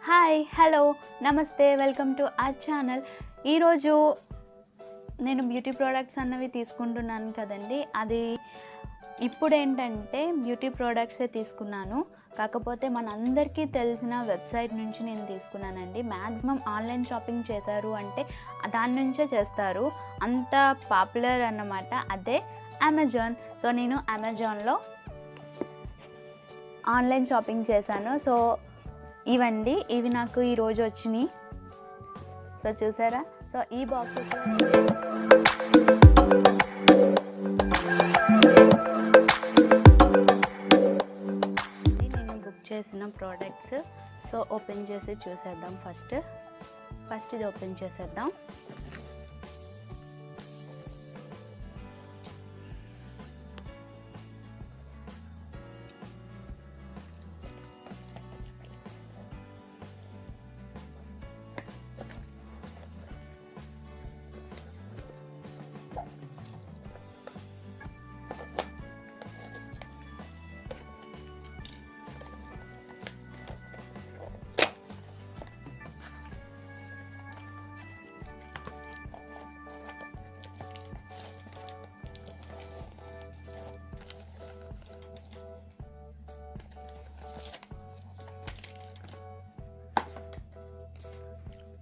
Hi hello నమస్తే welcome to our channel. ఈరోజు నేను బ్యూటీ ప్రోడక్ట్స్ అన్నవి తీసుకుంటున్నాను కదండి. అది ఇప్పుడు ఏంటంటే బ్యూటీ ప్రోడక్ట్సే తీసుకున్నాను, కాకపోతే మనందరికీ తెలిసిన వెబ్సైట్ నుంచి నేను తీసుకున్నానండి. మ్యాక్సిమం ఆన్లైన్ షాపింగ్ చేశారు అంటే దాని నుంచే చేస్తారు, అంత పాపులర్ అన్నమాట, అదే అమెజాన్. సో నేను అమెజాన్లో ఆన్లైన్ షాపింగ్ చేశాను. సో ఇవి నాకు ఈరోజు వచ్చినాయి. సో చూసారా, సో ఈ బాక్సెస్ నేను బుక్ చేసిన ప్రోడక్ట్స్. సో ఓపెన్ చేసి చూసేద్దాం. ఫస్ట్ ఇది ఓపెన్ చేసేద్దాం.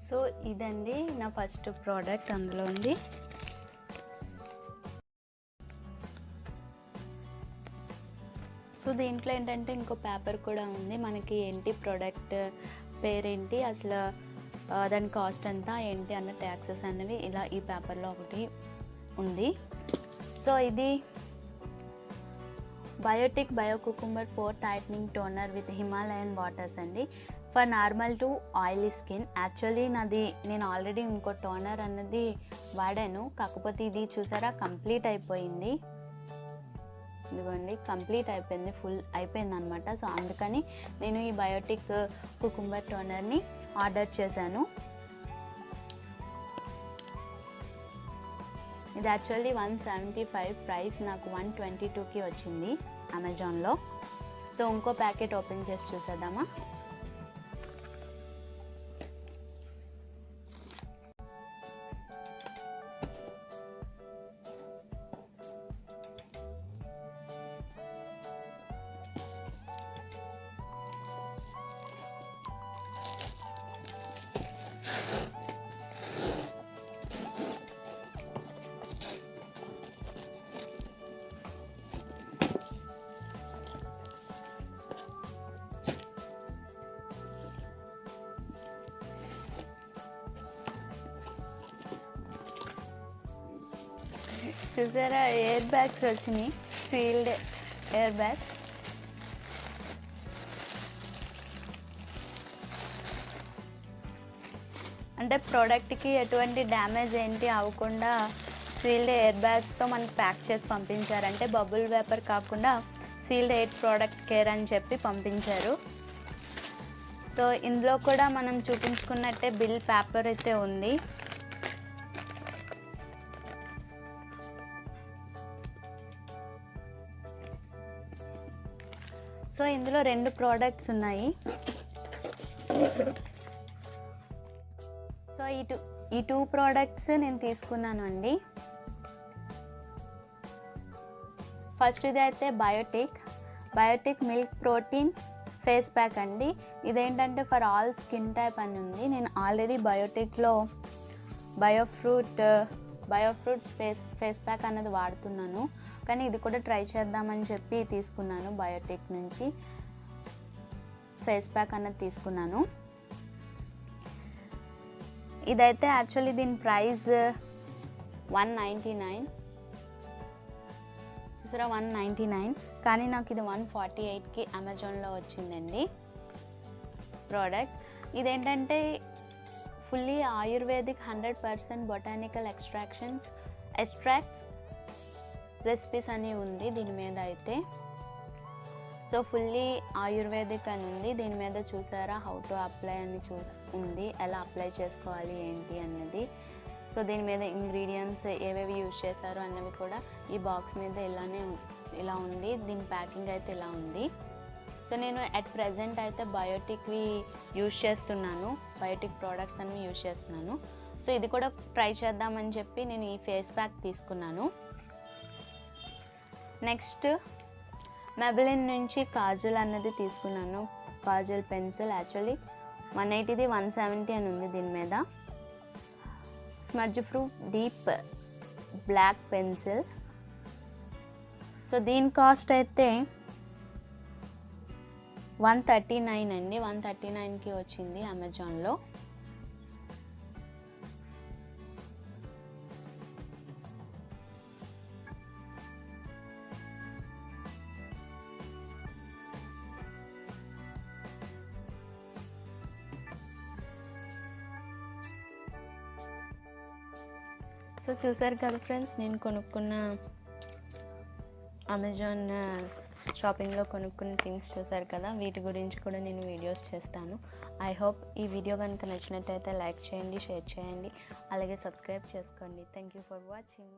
సో ఇదండి నా ఫస్ట్ ప్రోడక్ట్ అందులో ఉంది. సో దీంట్లో ఏంటంటే ఇంకో పేపర్ కూడా ఉంది, మనకి ఏంటి ప్రోడక్ట్ పేరేంటి, అసలు దాని కాస్ట్ ఎంత ఏంటి అన్న ట్యాక్సెస్ అనేవి ఇలా ఈ పేపర్లో ఒకటి ఉంది. సో ఇది Biotique bio cucumber pore tightening toner with Himalayan waters అండి, for normal to oily skin. Actually నేను ఆల్రెడీ ఇంకో టోనర్ అన్నది వాడాను, కాకపోతే ఇది చూసారా కంప్లీట్ అయిపోయింది. ఇదిగోండి కంప్లీట్ అయిపోయింది, ఫుల్ అయిపోయింది అనమాట. సో అందుకని నేను ఈ బయోటిక్ కుకుంబర్ టోనర్ని ఆర్డర్ చేశాను. ఇది యాక్చువల్లీ 175 ప్రైస్, నాకు 122కి వచ్చింది అమెజాన్లో. సో ఇంకో ప్యాకెట్ ఓపెన్ చేసి చూసేద్దామా. చూసారా ఎయిర్ బ్యాగ్స్ వచ్చినాయి, సీల్డ్ ఎయిర్ బ్యాగ్స్. అంటే ప్రోడక్ట్కి ఎటువంటి డ్యామేజ్ ఏంటి అవ్వకుండా సీల్డ్ ఎయిర్ బ్యాగ్స్తో మనకి ప్యాక్ చేసి పంపించారంటే బబుల్ వేపర్ కాకుండా సీల్డ్ ఎయిర్ ప్రోడక్ట్ కేర్ అని చెప్పి పంపించారు. సో ఇందులో కూడా మనం చూపించుకున్నట్టే బిల్ పేపర్ అయితే ఉంది. సో ఇందులో 2 ప్రోడక్ట్స్ ఉన్నాయి. సో ఈ 2 ప్రోడక్ట్స్ నేను తీసుకున్నాను అండి. ఫస్ట్ ఇది అయితే Biotique milk protein face pack అండి. ఇదేంటంటే ఫర్ ఆల్ స్కిన్ టైప్ అని ఉంది. నేను ఆల్రెడీ బయోటిక్లో బయోఫ్రూట్ ఫేస్ ప్యాక్ అన్నది వాడుతున్నాను, కానీ ఇది కూడా ట్రై చేద్దామని చెప్పి తీసుకున్నాను. బయోటిక్ నుంచి ఫేస్ ప్యాక్ అన్నది తీసుకున్నాను. ఇదైతే యాక్చువల్లీ దీని ప్రైస్ 199, చూసారా 199, కానీ నాకు ఇది 148కి అమెజాన్లో వచ్చిందండి ప్రోడక్ట్. ఇదేంటంటే fully ayurvedic 100% botanical extracts recipes అని ఉంది దీని మీద అయితే. సో ఫుల్లీ ఆయుర్వేదిక్ అని ఉంది దీని మీద. చూసారా హౌ టు అప్లై అని ఉంది, ఎలా అప్లై చేసుకోవాలి ఏంటి అన్నది. సో దీని మీద ఇంగ్రీడియంట్స్ ఏవేవి యూజ్ చేశారు అన్నవి కూడా ఈ బాక్స్ మీద ఇలా ఉంది. దీని ప్యాకింగ్ అయితే ఇలా ఉంది. సో నేను అట్ ప్రెజెంట్ అయితే బయోటిక్వి యూజ్ చేస్తున్నాను, బయోటిక్ ప్రోడక్ట్స్ అన్ని యూజ్ చేస్తున్నాను. సో ఇది కూడా ట్రై చేద్దామని చెప్పి నేను ఈ ఫేస్ ప్యాక్ తీసుకున్నాను. నెక్స్ట్ మెబిలిన్ నుంచి కాజల్ అన్నది తీసుకున్నాను. కాజల్ పెన్సిల్ యాక్చువల్లీ 180ది 170 అని ఉంది దీని మీద. Smudge proof deep black pencil. So దీని కాస్ట్ అయితే 139 అండి, 139కి వచ్చింది అమెజాన్లో. సో చూసారు కదా ఫ్రెండ్స్, నేను కొనుక్కున్న అమెజాన్ షాపింగ్లో కొనుక్కున్న థింగ్స్ చూసారు కదా. వీటి గురించి కూడా నేను వీడియోస్ చేస్తాను. ఐ హోప్ ఈ వీడియో కనుక నచ్చినట్టయితే లైక్ చేయండి, షేర్ చేయండి, అలాగే సబ్స్క్రైబ్ చేసుకోండి. Thank you for watching.